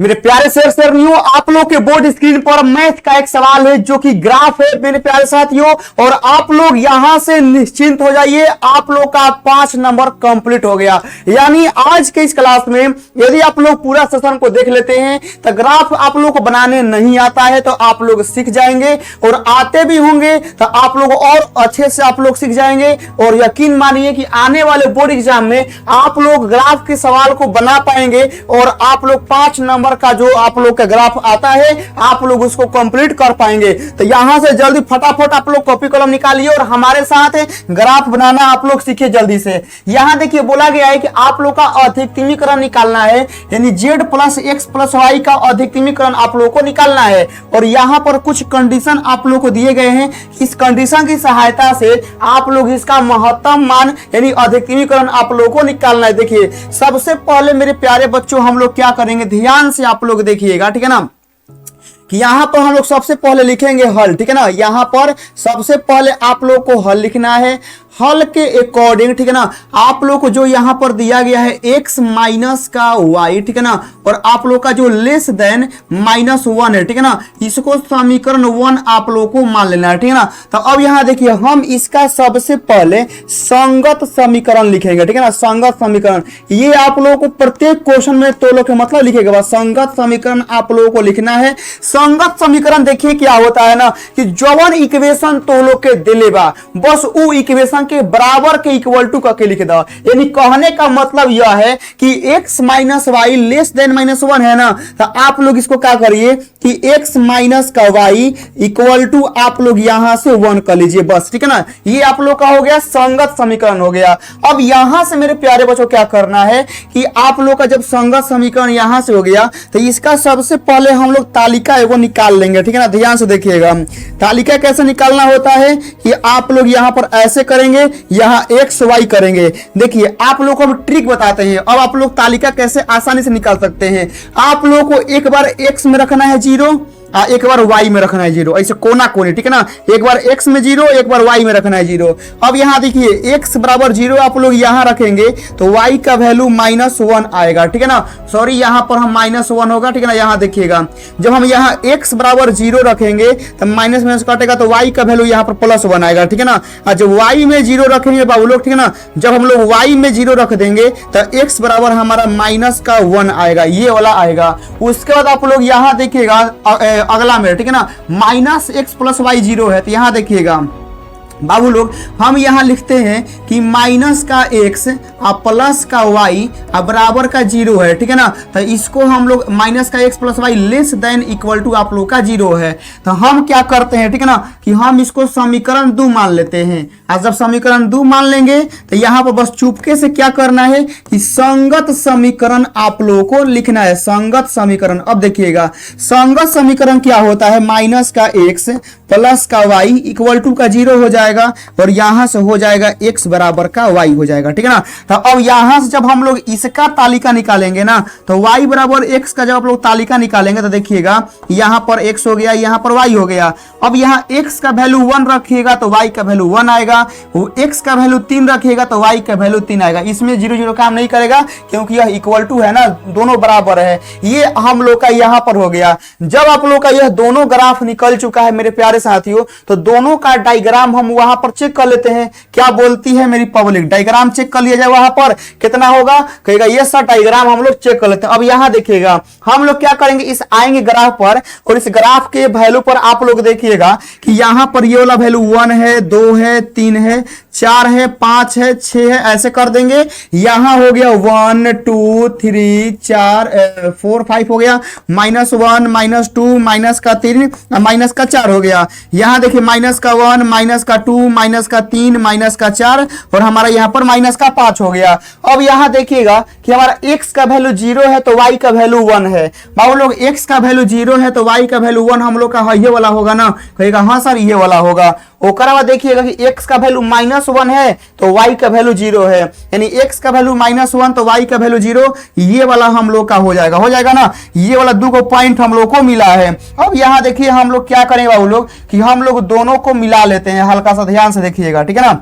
मेरे प्यारे साथियों, आप लोग के बोर्ड स्क्रीन पर मैथ का एक सवाल है जो कि ग्राफ है मेरे प्यारे साथियों, और आप लोग यहां से निश्चिंत हो जाइए, आप लोग का 5 नंबर कंप्लीट हो गया। यानी आज के इस क्लास में यदि आप लोग पूरा सेशन को देख लेते हैं तो ग्राफ आप लोग को बनाने नहीं आता है तो आप लोग सीख जाएंगे, और आते भी होंगे तो आप लोग और अच्छे से आप लोग सीख जाएंगे। और यकीन मानिए कि आने वाले बोर्ड एग्जाम में आप लोग ग्राफ के सवाल को बना पाएंगे और आप लोग 5 नंबर का जो आप लोग का ग्राफ आता है आप लोग उसको कंप्लीट कर पाएंगे। तो यहां से जल्दी फटाफट आप लोग कॉपी कलम निकालिए और हमारे साथ ग्राफ बनाना आप लोग सीखिए जल्दी से। यहां देखिए बोला गया है कि आप लोग का अधिकतमीकरण निकालना है, यानी z plus x plus Y का अधिकतमीकरण आप लोग को निकालना है। और यहां पर कुछ कंडीशन आप लोग को दिए गए हैं, इस कंडीशन की सहायता से आप लोग इसका महत्तम मान यानी अधिकतमीकरण आप लोग को निकालना है। देखिए सबसे पहले मेरे प्यारे बच्चों हम लोग क्या करेंगे, ध्यान से आप लोग देखिएगा, ठीक है ना, कि यहां पर हम लोग सबसे पहले लिखेंगे हल, ठीक है ना। यहां पर सबसे पहले आप लोग को हल लिखना है, हल के अकॉर्डिंग, ठीक है ना। आप लोग को जो यहां पर दिया गया है x माइनस का y, ठीक है ना, और आप लोग का जो लेस देन -1 है, ठीक है ना, इसको समीकरण 1 आप लोग को मान लेना है, ठीक है ना। तो अब यहां देखिए हम इसका सबसे पहले संगत समीकरण लिखेंगे, ठीक है ना, संगत समीकरण। ये आप लोगों को प्रत्येक क्वेश्चन में तो लोग के मतलब लिखेगा, संगत समीकरण आप लोगों को लिखना है। संगत समीकरण देखिए क्या होता है ना, कि जवन इक्वेशन तो लोग के दिले बा बस वो इक्वेशन के बराबर के इक्वल टू करके लिख दो। यानी कहने का मतलब यह है कि x minus Y less than -1 है ना, तो आप लोग इसको क्या करिए कि x माइनस का y इक्वल टू आप लोग यहां से 1 कर लीजिए बस, ठीक है ना। ये आप लोग का हो गया संगत समीकरण हो गया। अब यहां से मेरे प्यारे बच्चों क्या करना है कि आप लोग का जब संगत समीकरण यहां से हो गया तो इसका सबसे पहले हम लोग तालिका एगो निकाल लेंगे, ठीक है ना। ध्यान से देखिएगा तालिका कैसे निकालना होता है कि आप लोग यहां पर ऐसे करेंगे, यहां x y करेंगे। देखिए आप लोग को हम ट्रिक बताते हैं, अब आप लोग तालिका कैसे आसानी से निकाल सकते हैं। आप लोग को एक बार x में रखना है 0, एक बार y में रखना है 0, ऐसे कोना कोने, ठीक है ना। एक बार x में 0, एक बार y में रखना है 0। अब यहाँ देखिए x बराबर 0 आप लोग यहाँ रखेंगे तो y का वैल्यू -1 आएगा, ठीक है ना। सॉरी यहाँ पर हम -1 होगा, ठीक है ना। यहाँ देखिएगा जब हम यहाँ x बराबर 0 रखेंगे तो माइनस माइनस कटेगा तो y का वैल्यू यहाँ पर +1 आएगा, ठीक है ना। और जब y में 0 रखेंगे बाबू लोग, ठीक है ना, जब हम लोग y में 0 रख देंगे तो x बराबर हमारा -1 आएगा, ये वाला आएगा। उसके बाद आप लोग यहाँ देखिएगा अगला में, ठीक है ना, -x प्लस वाई 0 है, तो यहां देखिएगा बाबू लोग हम यहां लिखते हैं कि माइनस का x और प्लस का y और बराबर का 0 है, ठीक है ना। तो इसको हम लोग माइनस का x plus Y less than equal to आप लोग का 0 है, तो हम क्या करते हैं, ठीक है ना, कि हम इसको समीकरण 2 मान लेते हैं। और जब समीकरण 2 मान लेंगे तो यहाँ पर बस चुपके से क्या करना है कि संगत समीकरण आप लोगों को लिखना है, संगत समीकरण। अब देखिएगा संगत समीकरण क्या होता है, माइनस का x प्लस का y इक्वल टू का 0 हो जाएगा और यहां से हो जाएगा x बराबर का y हो जाएगा, ठीक है ना। तो अब यहां से जब हम लोग इसका तालिका निकालेंगे ना तो y बराबर x का जब आप लोग तालिका निकालेंगे तो देखिएगा यहां पर x हो गया, यहां पर y हो गया। अब यहां x का वैल्यू 1 रखिएगा तो y का वैल्यू 1 आएगा, वो x का वैल्यू 3 रखिएगा तो y का वैल्यू 3 आएगा। इसमें 0 0 काम नहीं करेगा क्योंकि यह इक्वल टू है ना, दोनों बराबर है। ये हम लोग का यहां पर हो गया। जब आप लोग का यह दोनों ग्राफ निकल चुका है मेरे प्यारे साथियों, तो दोनों का डायग्राम हम वहां पर चेक कर लेते हैं। क्या बोलती है मेरी पब्लिक, डायग्राम चेक कर लिया जाए, वहां पर कितना होगा, कहेगा ये सर डायग्राम हम लोग चेक कर लेते हैं। अब यहां देखिएगा हम लोग क्या करेंगे, इस आएंगे ग्राफ पर और इस ग्राफ के वैल्यू पर आप लोग देखिएगा कि यहां पर ये वाला वैल्यू 1 है, 2 है, 3 है, 4 है, 5 है, 6 है, ऐसे कर देंगे। यहां हो गया 1 2 3 4 4 5 हो गया, -1 -2 माइनस का 3 माइनस का 4 हो गया। यहां देखिए -1 -2 -3 -4 और हमारा यहां पर -5 हो गया। अब यहां देखिएगा कि हमारा x का वैल्यू 0 है तो y का वैल्यू 1 है। बाबू लोग x का वैल्यू 0 है तो y का वैल्यू 1 हम लोग का ये वाला होगा ना, कहेगा हाँ सर ये वाला होगा। ओकरा बाद देखिएगा कि x का वैल्यू -1 है तो y का वैल्यू 0 है, यानी x का वैल्यू -1 तो y का वैल्यू 0, ये वाला हम लोग का हो जाएगा ना। ये वाला 2 को पॉइंट हम लोग को मिला है। अब यहाँ देखिए हम लोग क्या करेंगे बाबू लोग कि हम लोग दोनों को मिला लेते हैं, हल्का सा ध्यान से देखिएगा, ठीक है ना।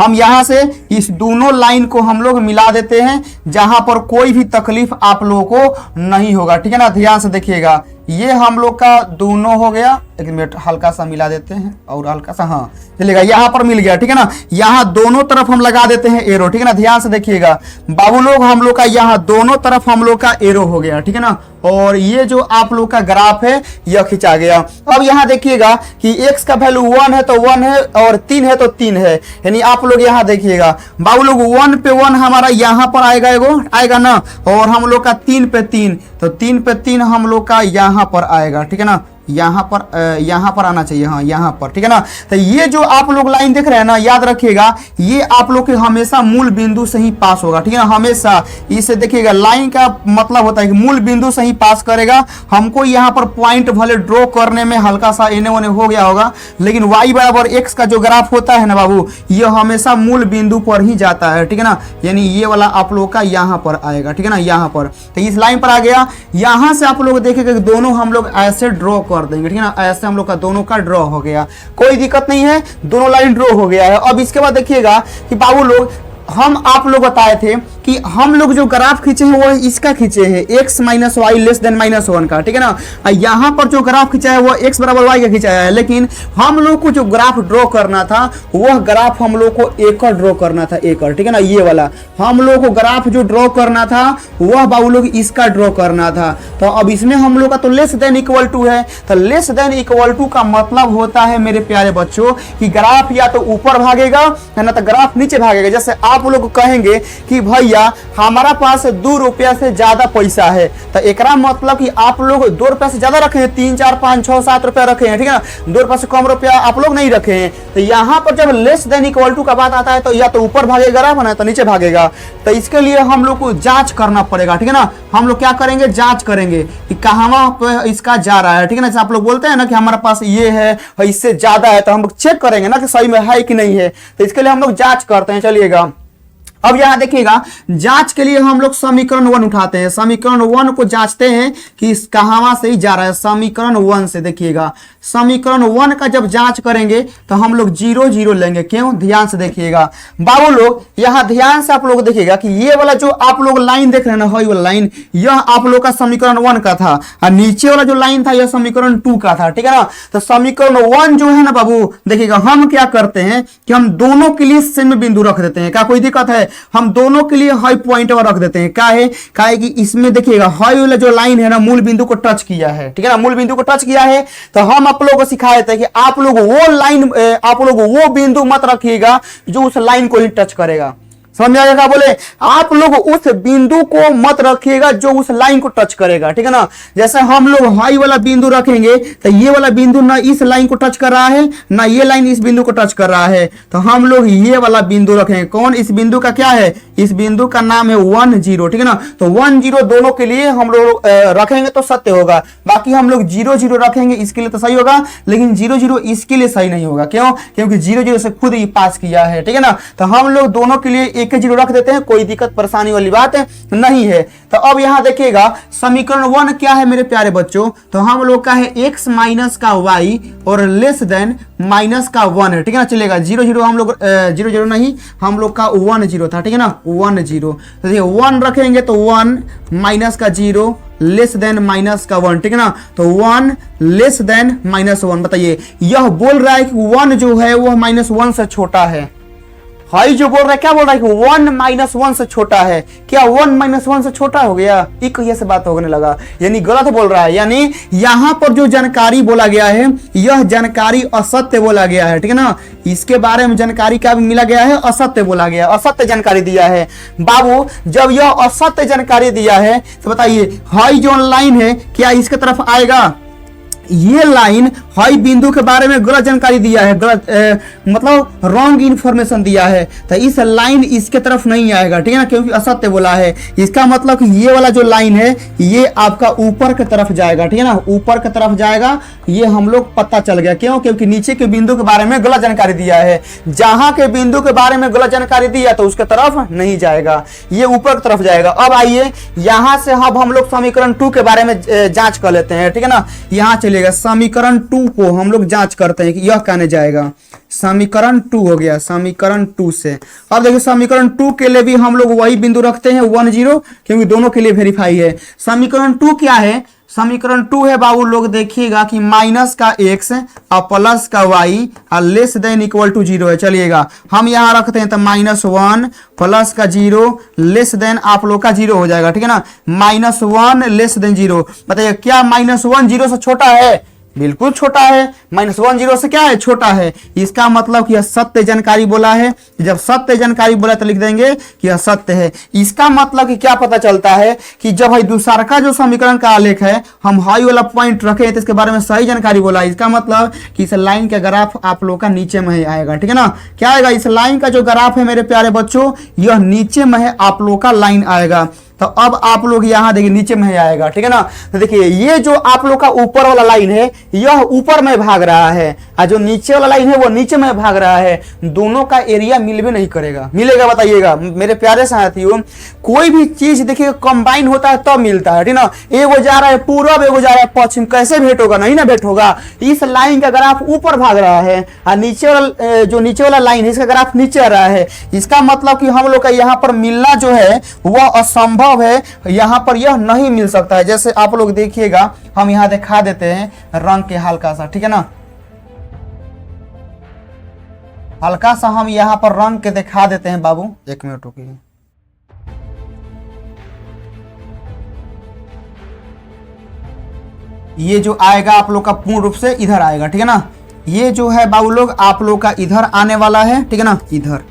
हम यहां से इस दोनों लाइन को हम लोग मिला देते हैं, जहां पर कोई भी तकलीफ आप लोगों को नहीं होगा, ठीक है ना। ध्यान से देखिएगा, ये हम लोग का दोनों हो गया। एक मिनट हल्का सा मिला देते हैं और हल्का सा, हाँ चलेगा, यहाँ पर मिल गया, ठीक है ना। यहाँ दोनों तरफ हम लगा देते हैं एरो, ठीक है ना। ध्यान से देखिएगा बाबू लोग, हम लोग का यहाँ दोनों तरफ हम लोग का एरो हो गया, ठीक है ना। और ये जो आप लोग का ग्राफ है यह खिंचा गया। अब यहाँ देखिएगा कि x का वैल्यू 1 है तो 1 है, और 3 है तो 3 है, यानी आप लोग यहाँ देखिएगा बाबू लोग 1 पे 1 हमारा यहाँ पर आएगा, एगो आएगा ना, और हम लोग का 3 पे 3, तो 3 पे 3 हम लोग का यहाँ पर आएगा, ठीक है ना। यहाँ पर आना चाहिए, हाँ यहाँ पर, ठीक है ना। तो ये जो आप लोग लाइन देख रहे हैं ना, याद रखिएगा ये आप लोग के हमेशा मूल बिंदु से ही पास होगा, ठीक है ना। हमेशा इसे देखिएगा, लाइन का मतलब होता है कि मूल बिंदु से ही पास करेगा। हमको यहाँ पर पॉइंट भले ड्रॉ करने में हल्का सा एने ओने हो गया होगा, लेकिन y बराबर x का जो ग्राफ होता है ना बाबू, ये हमेशा मूल बिंदु पर ही जाता है, ठीक है ना। यानी ये वाला आप लोग का यहाँ पर आएगा, ठीक है ना, यहाँ पर। तो इस लाइन पर आ गया, यहाँ से आप लोग देखेंगे कि दोनों हम लोग ऐसे ड्रॉ कर देंगे, ठीक है ना। ऐसे हम लोग का दोनों का ड्रॉ हो गया, कोई दिक्कत नहीं है, दोनों लाइन ड्रॉ हो गया है। अब इसके बाद देखिएगा कि बाबू लोग, हम आप लोग बताए थे कि हम लोग जो ग्राफ खींचे हैं वो इसका खींचे हैं, x minus Y less than minus 1 का, ठीक है ना। यहाँ पर जो ग्राफ खींचा है वो x बराबर y का खींचा है, लेकिन हम लोग को जो ग्राफ ड्रॉ करना था वह ग्राफ हम लोग को एकड़ ड्रॉ करना था, एकड़, ठीक है ना। ये वाला हम लोग को ग्राफ जो ड्रॉ करना था वह बाबू लोग इसका ड्रॉ करना था। तो अब इसमें हम लोग का तो लेस देन इक्वल टू है, तो लेस देन इक्वल टू का मतलब होता है मेरे प्यारे बच्चों कि ग्राफ या तो ऊपर भागेगा है ना, तो ग्राफ नीचे भागेगा। जैसे आप लोग कहेंगे कि भैया हमारा पास 2 रुपया से ज्यादा पैसा है, तो एकरा मतलब कि आप लोग 2 रुपया से ज्यादा रखे हैं, 3 4 5 6 7 रुपया रखे हैं, ठीक है ना। 2 रुपया से कम रुपया आप लोग नहीं रखे हैं। तो यहाँ पर जब लेस देन इक्वल टू का बात आता है तो या तो ऊपर भागेगा ग्राफ ना, तो नीचे भागेगा। तो इसके लिए हम लोग को जांच करना पड़ेगा, ठीक है ना। हम लोग क्या करेंगे, जांच करेंगे कि कहां पे इसका जा रहा है, ठीक है ना। जैसे आप लोग बोलते हैं ना कि हमारे पास ये है और इससे ज्यादा है, तो हम लोग चेक करेंगे ना कि सही में है कि नहीं है। तो इसके लिए हम लोग जांच करते हैं, चलिएगा। अब यहां देखिएगा, जांच के लिए हम लोग समीकरण 1 उठाते हैं, समीकरण 1 को जांचते हैं कि इस कहां से ही जा रहा है। समीकरण 1 से देखिएगा, समीकरण 1 का जब जांच करेंगे तो हम लोग 0 0 लेंगे। क्यों, ध्यान से देखिएगा बाबू लोग, यहां ध्यान से आप लोग देखिएगा कि ये वाला जो आप लोग लाइन देख रहे हैं ना, ये वाला लाइन, यह आप लोग का समीकरण 1 का था, और नीचे वाला जो लाइन था यह समीकरण 2 का था, ठीक है ना। तो समीकरण 1 जो है ना बाबू, देखिएगा हम क्या करते हैं कि हम दोनों के लिए सेम बिंदु रख देते हैं। क्या कोई दिक्कत है, हम दोनों के लिए हाई पॉइंट पर रख देते हैं। क्या है, क्या है कि इसमें देखिएगा हाई वाला जो लाइन है ना, मूल बिंदु को टच किया है, ठीक है ना, मूल बिंदु को टच किया है। तो हम आप लोगों को सिखाए थे कि आप लोग वो लाइन, आप लोग वो बिंदु मत रखिएगा जो उस लाइन को ही टच करेगा। समझ में आएगा, बोले आप लोग उस बिंदु को मत रखिएगा जो उस लाइन को टच करेगा, ठीक है ना। जैसे हम लोग हाई वाला बिंदु रखेंगे तो ये वाला बिंदु ना इस लाइन को टच कर रहा है, ना ये लाइन इस बिंदु को टच कर रहा है, तो हम लोग ये वाला बिंदु रखेंगे। कौन, इस बिंदु का क्या है, इस बिंदु का नाम है 1 0, ठीक है ना। तो 1 0 दोनों के लिए हम लोग रखेंगे तो सत्य होगा। बाकी हम लोग 0 0 रखेंगे इसके लिए तो सही होगा, लेकिन 0 0 इसके लिए सही नहीं होगा। क्यों, क्योंकि 0 0 से खुद ही पास किया है, ठीक है ना। तो हम लोग दोनों के लिए 1 0 रख देते हैं, कोई दिक्कत परेशानी वाली बात नहीं है। तो अब यहां देखिएगा समीकरण 1 क्या है मेरे प्यारे बच्चों, तो हम लोग का है x माइनस का y और लेस देन माइनस का 1 है, ठीक है ना। चलेगा 0 0 हम लोग 0 0 नहीं, हम लोग का 1 0 था, ठीक है ना, 1 0। तो देखिए 1 रखेंगे तो 1 माइनस का 0 लेस देन माइनस का 1, ठीक है ना। तो 1 लेस देन माइनस 1। बताइए, यह बोल रहा है कि 1 जो है वह -1 से छोटा है। हाई जो बोल रहा है, क्या बोल रहा है कि 1 -1 से छोटा है। क्या 1 -1 से छोटा हो गया, एक कहिए से बात होने लगा, यानी गलत बोल रहा है। यानी यहां पर जो जानकारी बोला गया है यह जानकारी असत्य बोला गया है, ठीक है ना। इसके बारे में जानकारी क्या मिला गया है, असत्य बोला गया, असत्य जानकारी दिया है। बाबू जब यह असत्य जानकारी दिया है तो बताइए हाई जो लाइन है क्या इसके तरफ आएगा, ये लाइन हाई बिंदु के बारे में गलत जानकारी दिया है, गलत मतलब रॉन्ग इंफॉर्मेशन दिया है, तो इस लाइन इसके तरफ नहीं आएगा, ठीक है ना, क्योंकि असत्य बोला है। इसका मतलब कि ये वाला जो लाइन है ये आपका ऊपर की तरफ जाएगा, ठीक है ना, ऊपर की तरफ जाएगा। ये हम लोग पता चल गया, क्यों, क्योंकि नीचे के बिंदु के बारे में गलत जानकारी दिया है। जहां के बिंदु के बारे में गलत जानकारी दिया तो उसके तरफ नहीं जाएगा, ये ऊपर की तरफ जाएगा। अब आइए यहां से अब हम लोग समीकरण 2 के बारे में जांच कर लेते हैं, ठीक है ना। यहां चलिए चलिएगा समीकरण 2 को हम लोग जांच करते हैं कि यह कहने जाएगा। समीकरण 2 हो गया, समीकरण 2 से अब देखिए समीकरण 2 के लिए भी हम लोग वही बिंदु रखते हैं 1 0, क्योंकि दोनों के लिए वेरीफाई है। समीकरण 2 क्या है? समीकरण 2 है बाबू लोग देखिएगा कि माइनस का x और प्लस का y और लेस देन इक्वल टू 0 है। चलिएगा हम यहाँ रखते हैं तो -1 प्लस का 0 लेस देन आप लोग का 0 हो जाएगा, ठीक है ना। -1 लेस देन 0, बताइए क्या -1 0 से छोटा है? बिल्कुल छोटा है। -1 0 से क्या है? छोटा है। इसका मतलब कि यह सत्य जानकारी बोला है। जब सत्य जानकारी बोला तो लिख देंगे कि यह सत्य है। इसका मतलब कि क्या पता चलता है कि जब भाई दूसरा का जो समीकरण का आलेख है हम हाई वाला पॉइंट रखे तो इसके बारे में सही जानकारी बोला। इसका मतलब कि इस लाइन का ग्राफ आप लोग का नीचे में ही आएगा, ठीक है ना। क्या आएगा? इस लाइन का जो ग्राफ है मेरे प्यारे बच्चों, यह नीचे में है आप लोग का लाइन आएगा। तो अब आप लोग यहाँ देखिए नीचे में आएगा, ठीक है ना। तो देखिए ये जो आप लोग का ऊपर वाला लाइन है यह ऊपर में भाग रहा है और जो नीचे वाला लाइन है वो नीचे में भाग रहा है। दोनों का एरिया मिल भी नहीं करेगा, मिलेगा बताइएगा मेरे प्यारे साथियों। कोई भी चीज देखिए कंबाइन होता है तब मिलता है, ठीक ना। एगो जा रहा है पूरब, एगो जा रहा है पश्चिम, कैसे भेंट होगा? नहीं ना भेंट होगा। इस लाइन का ग्राफ ऊपर भाग रहा है और नीचे वाला जो नीचे वाला लाइन है इसका ग्राफ नीचे आ रहा है। इसका मतलब कि हम लोग का यहाँ पर मिलना जो है वह असंभव है, यहाँ पर यह नहीं मिल सकता है। जैसे आप लोग देखिएगा हम यहाँ दिखा देते हैं रंग के हल्का सा, ठीक है ना। हल्का सा हम यहाँ पर रंग के दिखा देते हैं बाबू, 1 मिनट रुकिए। ये जो आएगा आप लोग का पूर्ण रूप से इधर आएगा, ठीक है ना। ये जो है बाबू लोग आप लोग का इधर आने वाला है, ठीक है ना, इधर,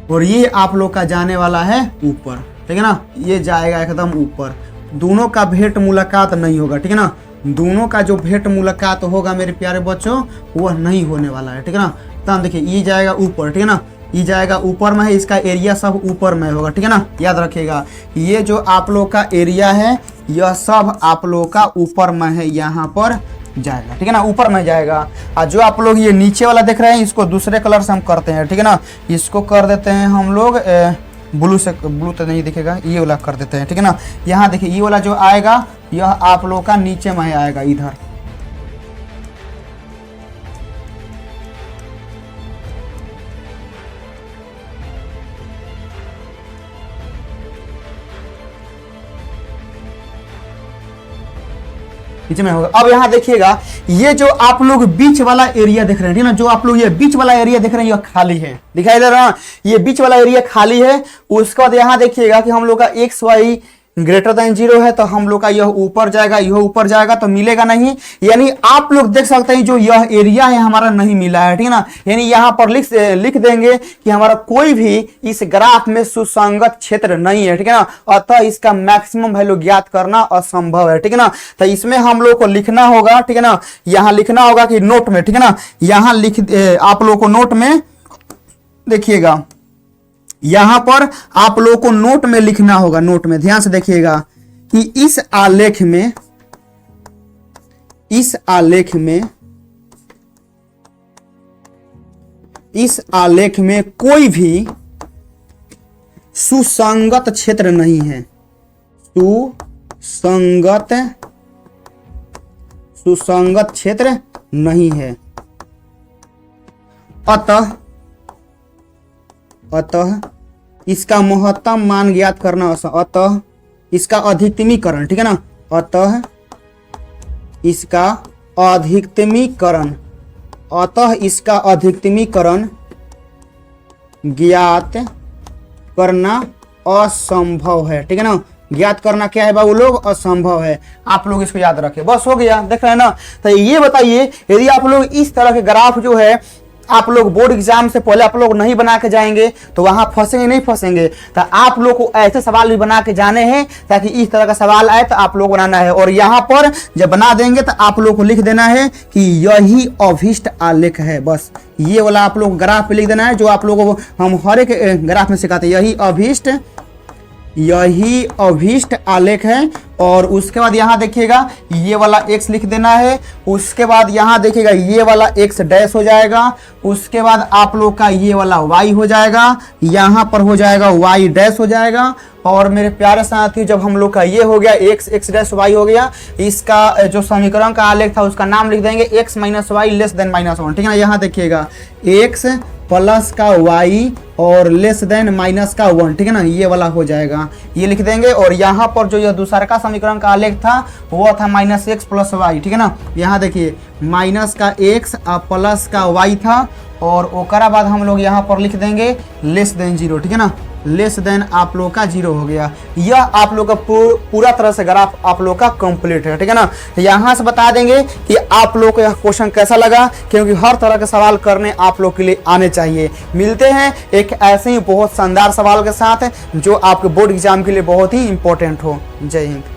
और ये आप लोग का जाने वाला है ऊपर, ठीक है ना। ये जाएगा एकदम ऊपर। दोनों का भेंट मुलाकात नहीं होगा, ठीक है ना। दोनों का जो भेंट मुलाकात होगा मेरे प्यारे बच्चों वह नहीं होने वाला है, ठीक है ना। तो देखिए ये जाएगा ऊपर, ठीक है ना। ये जाएगा ऊपर में है, इसका एरिया सब ऊपर में होगा, ठीक है ना। याद रखिएगा ये जो आप लोग का एरिया है यह सब आप लोग का ऊपर में है, यहाँ पर जाएगा, ठीक है ना, ऊपर में जाएगा। और जो आप लोग ये नीचे वाला देख रहे हैं इसको दूसरे कलर से हम करते हैं, ठीक है ना। इसको कर देते हैं हम लोग ब्लू से, ब्लू तो नहीं दिखेगा, ये वाला कर देते हैं, ठीक है ना। यहाँ देखिए ये वाला जो आएगा यह आप लोग का नीचे में आएगा इधर। नीचे में होगा। अब यहाँ देखिएगा ये जो आप लोग बीच वाला एरिया देख रहे हैं, ठीक है ना, जो आप लोग ये बीच वाला एरिया देख रहे हैं यह खाली है, दिखाई दे रहा है। ये बीच वाला एरिया खाली है। उसके बाद यहाँ देखिएगा कि हम लोग का XY ग्रेटर देन 0 है तो हम लोग का यह ऊपर जाएगा, यह ऊपर जाएगा तो मिलेगा नहीं। यानी आप लोग देख सकते हैं जो यह एरिया है हमारा नहीं मिला है, ठीक है ना। यानी यहाँ पर लिख देंगे कि हमारा कोई भी इस ग्राफ में सुसंगत क्षेत्र नहीं है, ठीक है ना। अतः इसका मैक्सिमम वैल्यू ज्ञात करना असंभव है, ठीक है ना। तो इसमें हम लोग को लिखना होगा, ठीक है ना। यहाँ लिखना होगा कि नोट में, ठीक है ना, यहाँ आप लोग को नोट में देखिएगा, यहां पर आप लोगों को नोट में लिखना होगा। नोट में ध्यान से देखिएगा कि इस आलेख में कोई भी सुसंगत क्षेत्र नहीं है। सुसंगत क्षेत्र नहीं है। अतः इसका महत्तम मान ज्ञात करना, अतः इसका अधिकतमीकरण, ठीक है ना, अतः इसका अधिकतमीकरण ज्ञात करना असंभव है, ठीक है ना। ज्ञात करना क्या है बाबू लोग? असंभव है। आप लोग इसको याद रखें, बस हो गया, देख रहे हैं ना। तो ये बताइए यदि आप लोग इस तरह के ग्राफ जो है आप लोग बोर्ड एग्जाम से पहले आप लोग नहीं बना के जाएंगे तो वहां फंसेंगे नहीं फंसेंगे। तो आप लोग को ऐसे सवाल भी बना के जाने हैं ताकि इस तरह का सवाल आए तो आप लोग बनाना है। और यहाँ पर जब बना देंगे तो आप लोग को लिख देना है कि यही अभिष्ट आलेख है। बस ये वाला आप लोग ग्राफ पे लिख देना है जो आप लोगों को हम हर एक ग्राफ में सिखाते हैं, यही अभिष्ट आलेख है। और उसके बाद यहाँ देखिएगा ये वाला x लिख देना है। उसके बाद यहाँ देखिएगा ये वाला x डैश हो जाएगा। उसके बाद आप लोग का ये वाला y हो जाएगा, यहाँ पर हो जाएगा y डैश हो जाएगा। और मेरे प्यारे साथियों जब हम लोग का ये हो गया x डैश y हो गया, इसका जो समीकरण का आलेख था उसका नाम लिख देंगे x minus Y less than minus one, ठीक है ना। यहाँ देखिएगा x प्लस का y और लेस देन माइनस का 1, ठीक है ना, ये वाला हो जाएगा, ये लिख देंगे। और यहाँ पर जो यह दूसरा का समीकरण का आलेख था वो था माइनस एक्स प्लस वाई, ठीक है ना। यहाँ देखिए माइनस का x प्लस का y था और ओकरा बाद हम लोग यहाँ पर लिख देंगे लेस देन 0, ठीक है ना, लेस देन आप लोग का 0 हो गया। यह आप लोग का पूरा तरह से ग्राफ आप लोग का कंप्लीट है, ठीक है ना। यहाँ से बता देंगे कि आप लोग को यह क्वेश्चन कैसा लगा, क्योंकि हर तरह के सवाल करने आप लोग के लिए आने चाहिए। मिलते हैं एक ऐसे ही बहुत शानदार सवाल के साथ जो आपके बोर्ड एग्जाम के लिए बहुत ही इंपॉर्टेंट हो। जय हिंद।